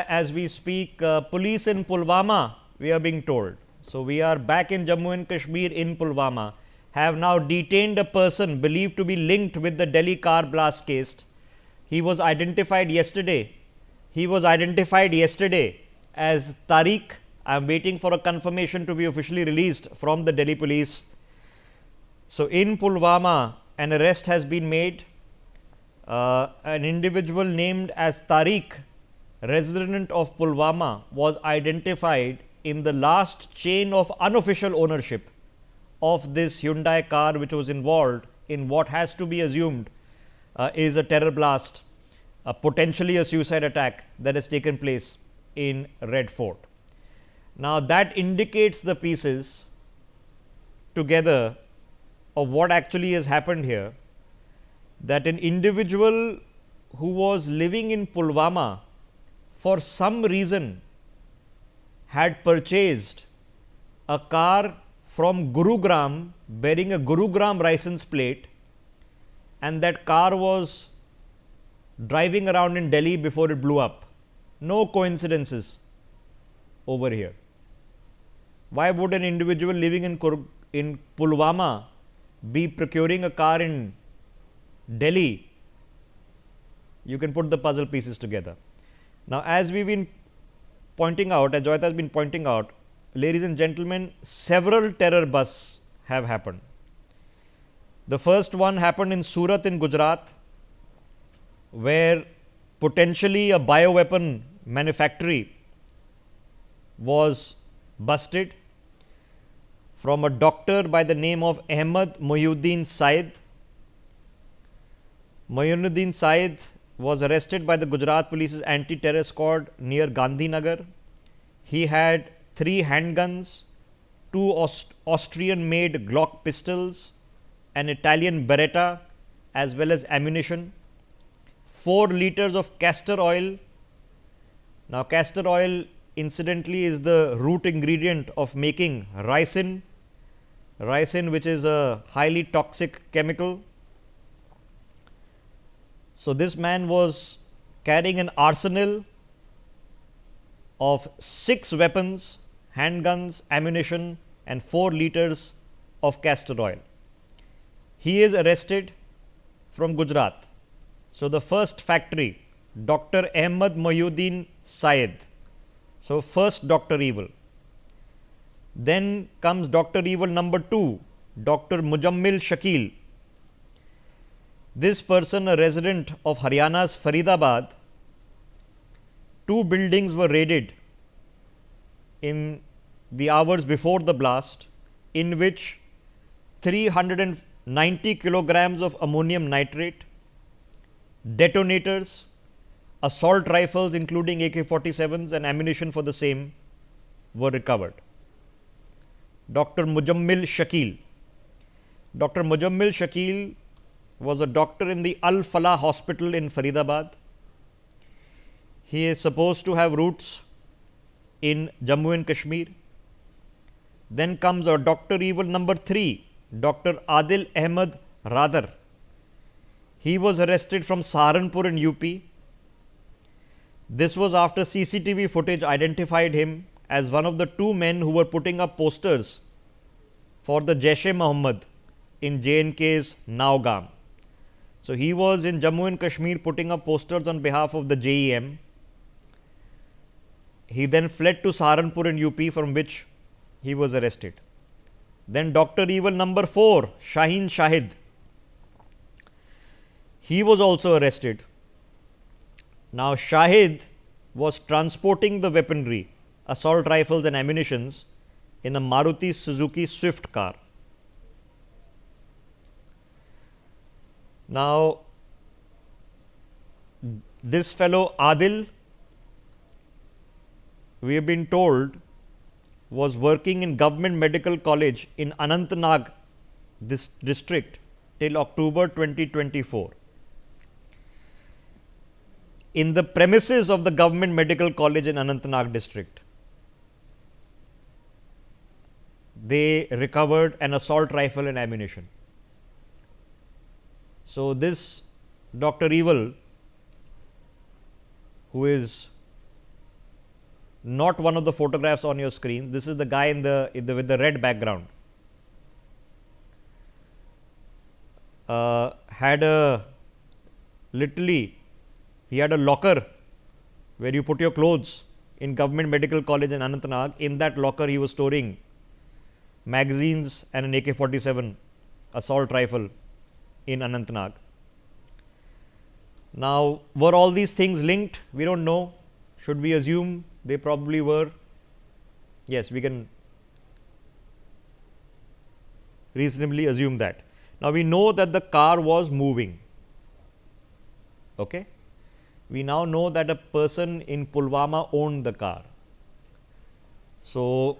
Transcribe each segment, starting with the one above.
As we speak, police in Pulwama, we are being told. So, we are back in Jammu and Kashmir in Pulwama, have now detained a person believed to be linked with the Delhi car blast case. He was identified yesterday. As Tariq. I am waiting for a confirmation to be officially released from the Delhi police. So, in Pulwama, an arrest has been made. An individual named as Tariq, resident of Pulwama, was identified in the last chain of unofficial ownership of this Hyundai car, which was involved in what has to be assumed is a terror blast, potentially a suicide attack that has taken place in Red Fort. Now, that indicates the pieces together of what actually has happened here, that an individual who was living in Pulwama for some reason had purchased a car from Gurugram bearing a Gurugram license plate, and that car was driving around in Delhi before it blew up. No coincidences over here. Why would an individual living in Pulwama be procuring a car in Delhi? You can put the puzzle pieces together. Now, as we've been pointing out, as Joyita has been pointing out, ladies and gentlemen, several terror busts have happened. The first one happened in Surat in Gujarat, where potentially a bioweapon manufactory was busted from a doctor by the name of Ahmed Mohiuddin Said. Mohiuddin Said was arrested by the Gujarat Police's anti-terror squad near Gandhinagar. He had 3 handguns, 2 Austrian-made Glock pistols, an Italian Beretta, as well as ammunition, 4 liters of castor oil. Now, castor oil incidentally is the root ingredient of making ricin, which is a highly toxic chemical. So, this man was carrying an arsenal of 6 weapons, handguns, ammunition and 4 liters of castor oil. He is arrested from Gujarat. So, the first factory, Dr. Ahmed Mohiuddin Said. So, first Dr. Evil. Then comes Dr. Evil number 2, Dr. Mujammil Shakil. This person, a resident of Haryana's Faridabad. 2 buildings were raided in the hours before the blast, in which 390 kilograms of ammonium nitrate, detonators, assault rifles including AK-47s and ammunition for the same were recovered. Dr. Mujammil Shakil. Dr. Mujammil Shakil was a doctor in the Al Falah hospital in Faridabad. He is supposed to have roots in Jammu and Kashmir. Then comes our Dr. Evil number 3, Dr. Adil Ahmed Radar. He was arrested from Saharanpur in UP. This was after CCTV footage identified him as one of the 2 men who were putting up posters for the Jaish-e-Mohammed in J&K's Naugam. So, he was in Jammu and Kashmir putting up posters on behalf of the JEM. He then fled to Saharanpur in UP, from which he was arrested. Then Dr. Evil number 4, Shaheen Shahid. He was also arrested. Now, Shahid was transporting the weaponry, assault rifles and ammunitions in a Maruti Suzuki Swift car. Now, this fellow Adil, we have been told, was working in Government Medical College in Anantnag this district till October 2024. In the premises of the Government Medical College in Anantnag district, they recovered an assault rifle and ammunition. So, this Dr. Evil, who is not one of the photographs on your screen. This is the guy with the red background. Had a literally he had a locker where you put your clothes in Government Medical College in Anantnag. In that locker, he was storing magazines and an AK-47 assault rifle in Anantnag. Now, were all these things linked? We don't know. Should we assume they probably were? Yes, we can reasonably assume that. Now, we know that the car was moving. Okay. We now know that a person in Pulwama owned the car. So,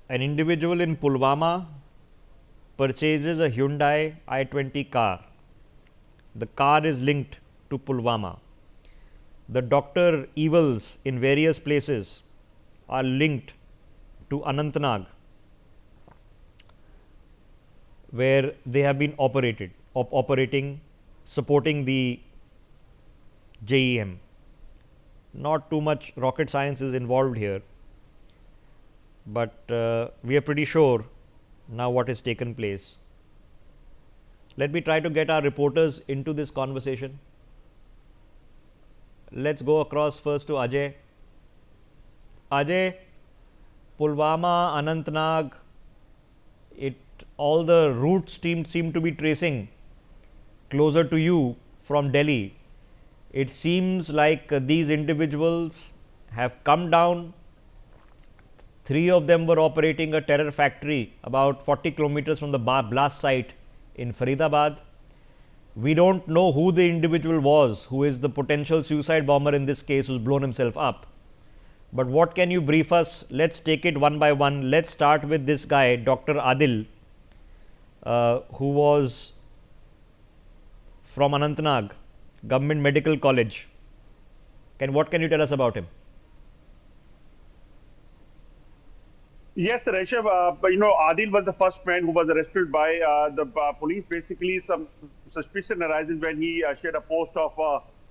an individual in Pulwama purchases a Hyundai i20 car. The car is linked to Pulwama. The doctor evils in various places are linked to Anantnag, where they have been operating, supporting the JEM. Not too much rocket science is involved here, but we are pretty sure now what has taken place. Let me try to get our reporters into this conversation. Let's go across first to Ajay. Ajay, Pulwama, Anantnag, all the routes seem to be tracing closer to you from Delhi. It seems like these individuals have come down. 3 of them were operating a terror factory about 40 kilometers from the blast site in Faridabad. We don't know who the individual was, who is the potential suicide bomber in this case, who's blown himself up. But what can you brief us? Let's take it one by one. Let's start with this guy, Dr. Adil, who was from Anantnag, Government Medical College. What can you tell us about him? Yes, Rishabh, Adil was the first man who was arrested by the police. Basically, some suspicion arises when he shared a post of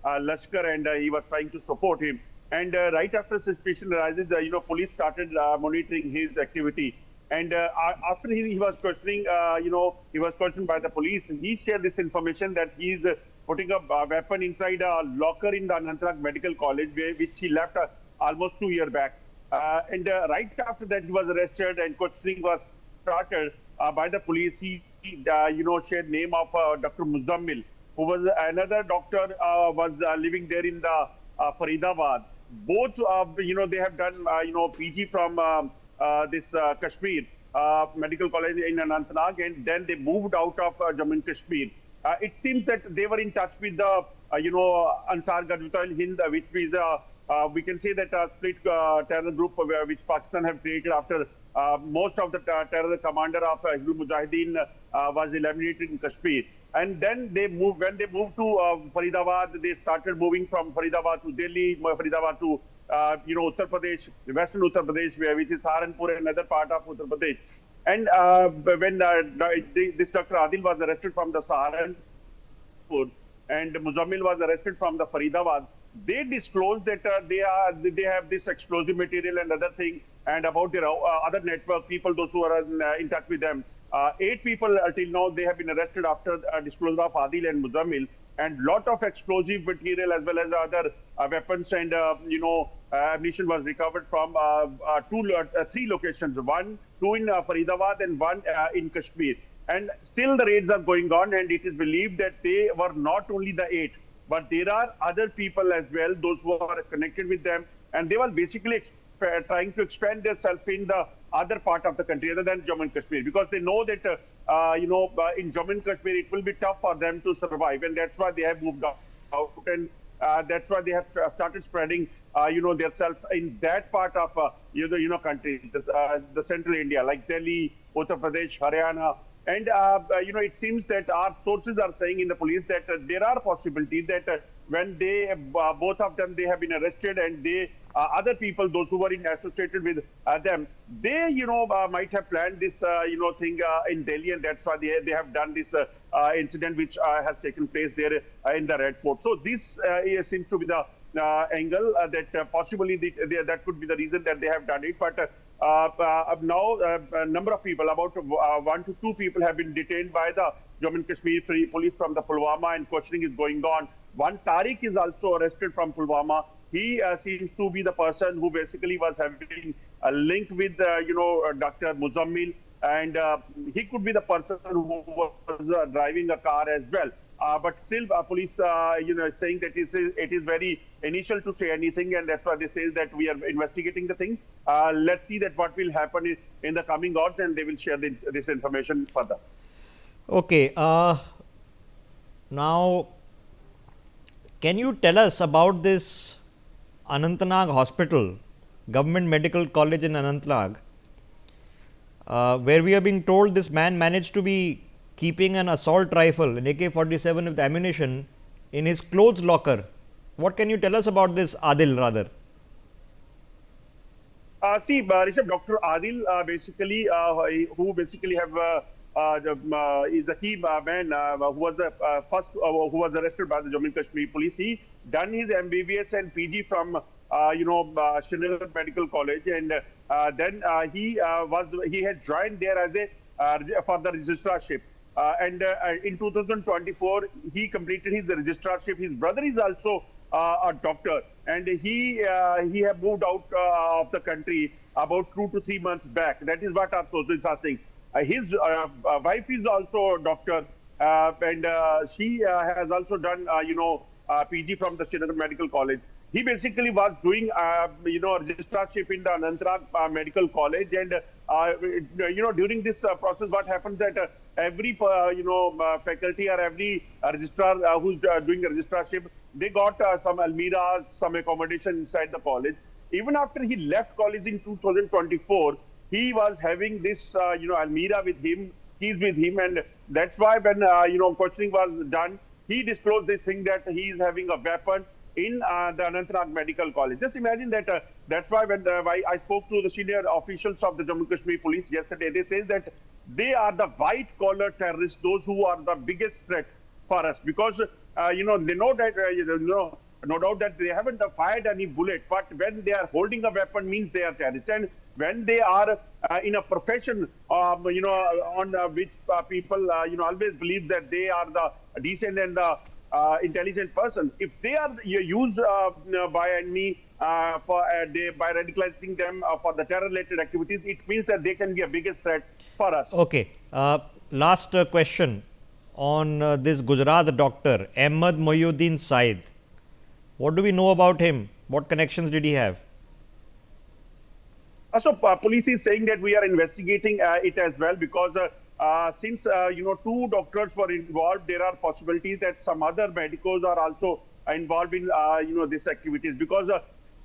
Lashkar and he was trying to support him. And right after suspicion arises, police started monitoring his activity. And after he was questioning, he was questioned by the police. He shared this information that he is putting a weapon inside a locker in the Anantnag Medical College, which he left almost 2 years back. Right after that, he was arrested and questioning was started by the police. He shared name of Dr. Muzammil, who was another doctor, was living there in the Faridabad. Both, they have done, PG from this Kashmir Medical College in Anantnag, and then they moved out of Jammu and Kashmir. It seems that they were in touch with the, Ansar Ghazwatul Hind, which is we can say that a split terror group which Pakistan have created after most of the terror commander of Hizbul Mujahideen was eliminated in Kashmir. And then when they moved to Faridabad, they started moving from Faridabad to Delhi, Faridabad to Uttar Pradesh, western Uttar Pradesh, which is Saharanpur and another part of Uttar Pradesh. And when this Dr. Adil was arrested from the Saharanpur and Muzammil was arrested from the Faridabad, they disclosed that they have this explosive material and other thing, and about their other network people, those who are in touch with them. 8 people till now they have been arrested after disclosure of Adil and Muzammil, and lot of explosive material as well as other weapons and ammunition was recovered from 3 locations, 2 in Faridabad and 1 in Kashmir. And still the raids are going on, and it is believed that they were not only the 8, but there are other people as well, those who are connected with them, and they were basically trying to expand themselves in the other part of the country other than Jammu and Kashmir, because they know that in Jammu and Kashmir it will be tough for them to survive, and that's why they have moved out, and that's why they have started spreading themselves in that part of country, the central India like Delhi, Uttar Pradesh, Haryana. And, it seems that our sources are saying in the police that there are possibilities that when they, both of them, they have been arrested, and they, other people, those who were associated with them, they, might have planned this, thing in Delhi, and that's why they have done this incident which has taken place there in the Red Fort. So this seems to be the angle that possibly that could be the reason that they have done it. But now a number of people, about 1 to 2 people, have been detained by the Jammu and Kashmir police from the Pulwama, and questioning is going on. One Tariq is also arrested from Pulwama. He seems to be the person who basically was having a link with, Dr. Muzammil, and he could be the person who was driving a car as well. But still, police, saying that it is very initial to say anything, and that's why they say that we are investigating the thing. Let's see that what will happen in the coming hours, and they will share this information further. Okay. Now, can you tell us about this Anantnag Hospital, Government Medical College in Anantnag, where we are being told this man managed to be keeping an assault rifle, an AK-47 with ammunition, in his clothes locker. What can you tell us about this Adil, rather? Rishabh, Dr. Adil, who basically is the key man who was the first who was arrested by the Jammu and Kashmir police. He done his MBBS and PG from Srinagar Medical College, and then he had joined there as a for the registrarship. And in 2024, he completed his registrarship. His brother is also a doctor, and he have moved out of the country about 2 to 3 months back. That is what our sources are saying. His wife is also a doctor, and she has also done PG from the Srinagar Medical College. He basically was doing registrarship in the Anantnag Medical College, and during this process, what happens that every faculty or every registrar who's doing a registrarship, they got some almirahs, some accommodation inside the college. Even after he left college in 2024, he was having this almirah with him, keys with him, and that's why when questioning was done, he disclosed this thing that he is having a weapon in the Anantnag Medical College. Just imagine that. That's why when I spoke to the senior officials of the Jammu and Kashmir police yesterday, they say that they are the white-collar terrorists, those who are the biggest threat for us, because they know that no doubt that they haven't fired any bullet, but when they are holding a weapon, means they are terrorists. And when they are in a profession, on which people always believe that they are the decent and the intelligent person, if they are used by enemy by radicalizing them for the terror-related activities, it means that they can be a biggest threat for us. Okay. Last question on this Gujarat doctor, Ahmad Mohyuddin Said. What do we know about him? What connections did he have? So police is saying that we are investigating it as well, because since 2 doctors were involved, there are possibilities that some other medicos are also involved in these activities, because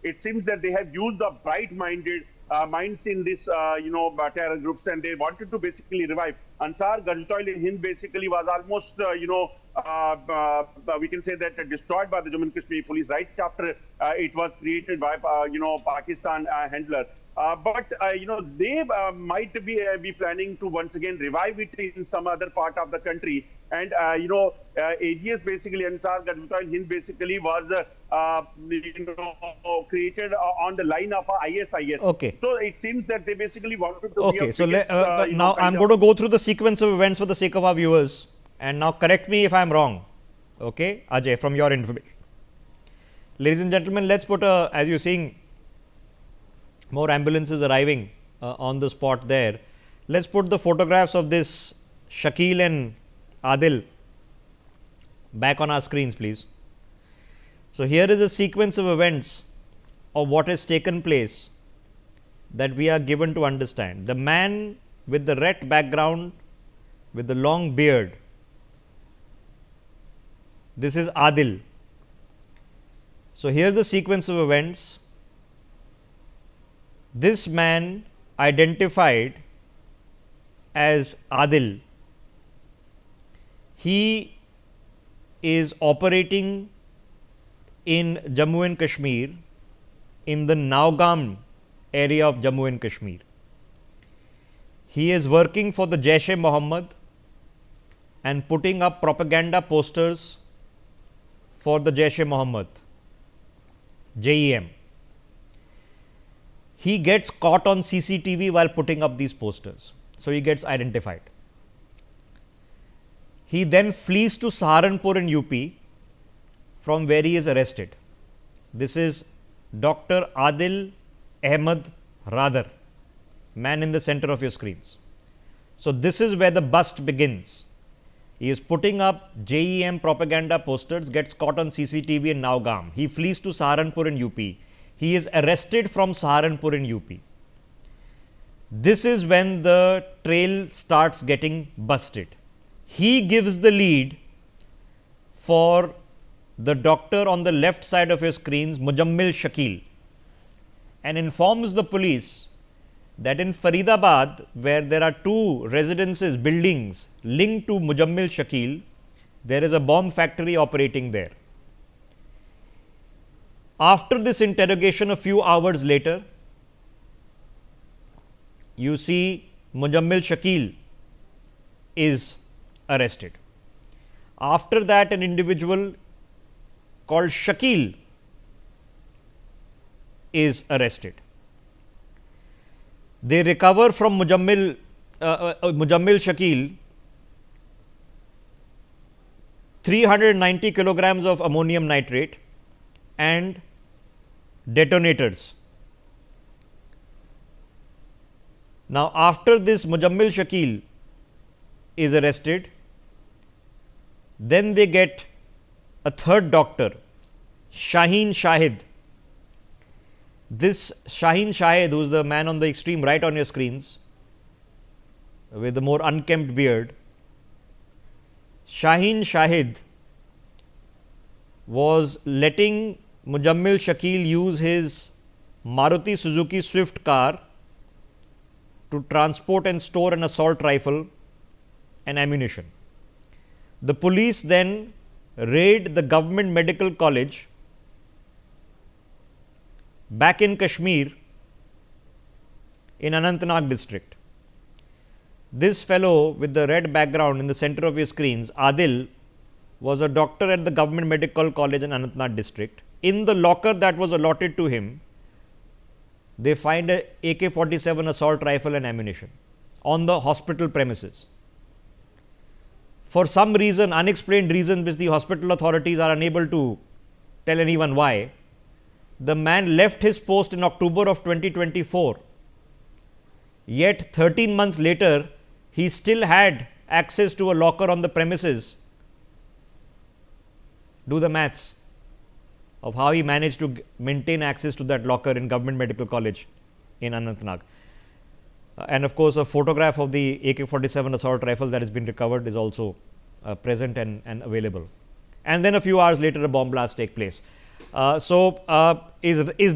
it seems that they have used the bright-minded minds in this terror groups, and they wanted to basically revive. Ansar Ghazal in Hind basically was almost we can say that destroyed by the Jammu and Kashmir police right after it was created by Pakistan handler. But they might be planning to once again revive it in some other part of the country. And AGS basically, Ansar Ghazal Hind basically was created on the line of ISIS. Okay. So it seems that they basically wanted to. Okay. So now I'm going to go through the sequence of events for the sake of our viewers, and now correct me if I'm wrong. Okay, Ajay, from your information. Ladies and gentlemen, let's put as you're seeing, more ambulances arriving on the spot there. Let's put the photographs of this Shakil and Adil back on our screens, please. So here is a sequence of events of what has taken place that we are given to understand. The man with the red background with the long beard, this is Adil. So here's the sequence of events. This man identified as Adil, he is operating in Jammu and Kashmir, in the Naugam area of Jammu and Kashmir. He is working for the Jaish-e-Mohammed and putting up propaganda posters for the Jaish-e-Mohammed. JEM. He gets caught on CCTV while putting up these posters. So he gets identified. He then flees to Saharanpur in UP, from where he is arrested. This is Dr. Adil Ahmed Radar, man in the center of your screens. So this is where the bust begins. He is putting up JEM propaganda posters, gets caught on CCTV in Naugam. He flees to Saharanpur in UP. He is arrested from Saharanpur in UP. This is when the trail starts getting busted. He gives the lead for the doctor on the left side of your screens, Mujammil Shakil, and informs the police that in Faridabad, where there are two residences, buildings linked to Mujammil Shakil, there is a bomb factory operating there. After this interrogation, a few hours later, you see Mujammil Shakil is arrested. After that, an individual called Shakil is arrested. They recover from Mujammil Shakil 390 kilograms of ammonium nitrate and detonators. Now, after this, Mujammil Shakil is arrested. Then they get a third doctor, Shaheen Shahid. This Shaheen Shahid, who is the man on the extreme right on your screens, with the more unkempt beard, Shaheen Shahid was letting Mujammil Shakil use his Maruti Suzuki Swift car to transport and store an assault rifle and ammunition. The police then raid the government medical college back in Kashmir in Anantnag district. This fellow with the red background in the center of your screens, Adil, was a doctor at the government medical college in Anantnag district. In the locker that was allotted to him, they find a AK-47 assault rifle and ammunition on the hospital premises. For some reason, unexplained reason which the hospital authorities are unable to tell anyone why, the man left his post in October of 2024. Yet 13 months later, he still had access to a locker on the premises. Do the maths of how he managed to maintain access to that locker in government medical college in Anantnag. And of course, a photograph of the AK-47 assault rifle that has been recovered is also present and available. And then a few hours later, a bomb blast takes place. Is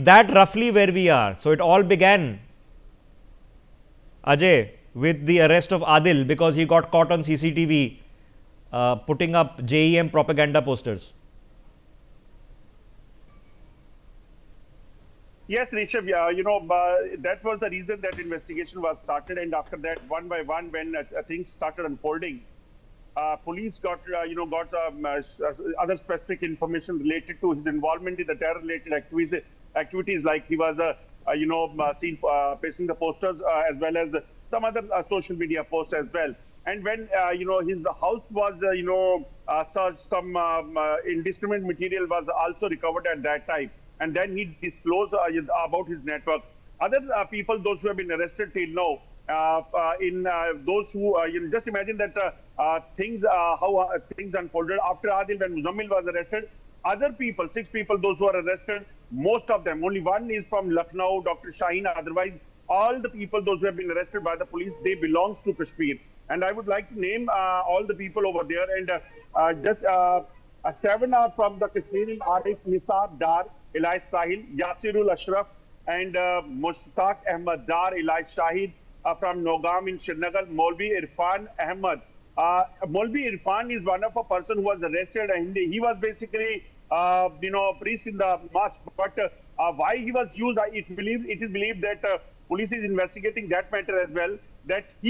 that roughly where we are? So it all began, Ajay, with the arrest of Adil because he got caught on CCTV putting up JEM propaganda posters. Yes, Rishabh, that was the reason that investigation was started, and after that, one by one, when things started unfolding, police got other specific information related to his involvement in the terror-related activities, like he was seen pasting the posters as well as some other social media posts as well. And when his house was searched, some indiscriminate material was also recovered at that time. And then he disclosed about his network. Other people, those who have been arrested till now, those who just imagine that how things unfolded after Adil when Muzammil was arrested. Other people, 6 people, those who are arrested, most of them, only one is from Lucknow, Dr. Shaheen. Otherwise, all the people, those who have been arrested by the police, they belongs to Kashmir. And I would like to name all the people over there. And 7 are from the Kashmiri: Arif Nisab Dar, Eli Sahil, Yasirul Ashraf, and Mushtaq Ahmad Dar, Eli Shahid from Nogam in Srinagar, Maulvi Irfan Ahmad. Maulvi Irfan is one of a person who was arrested, and he was basically priest in the mosque. But why he was used, it is believed that police is investigating that matter as well. That he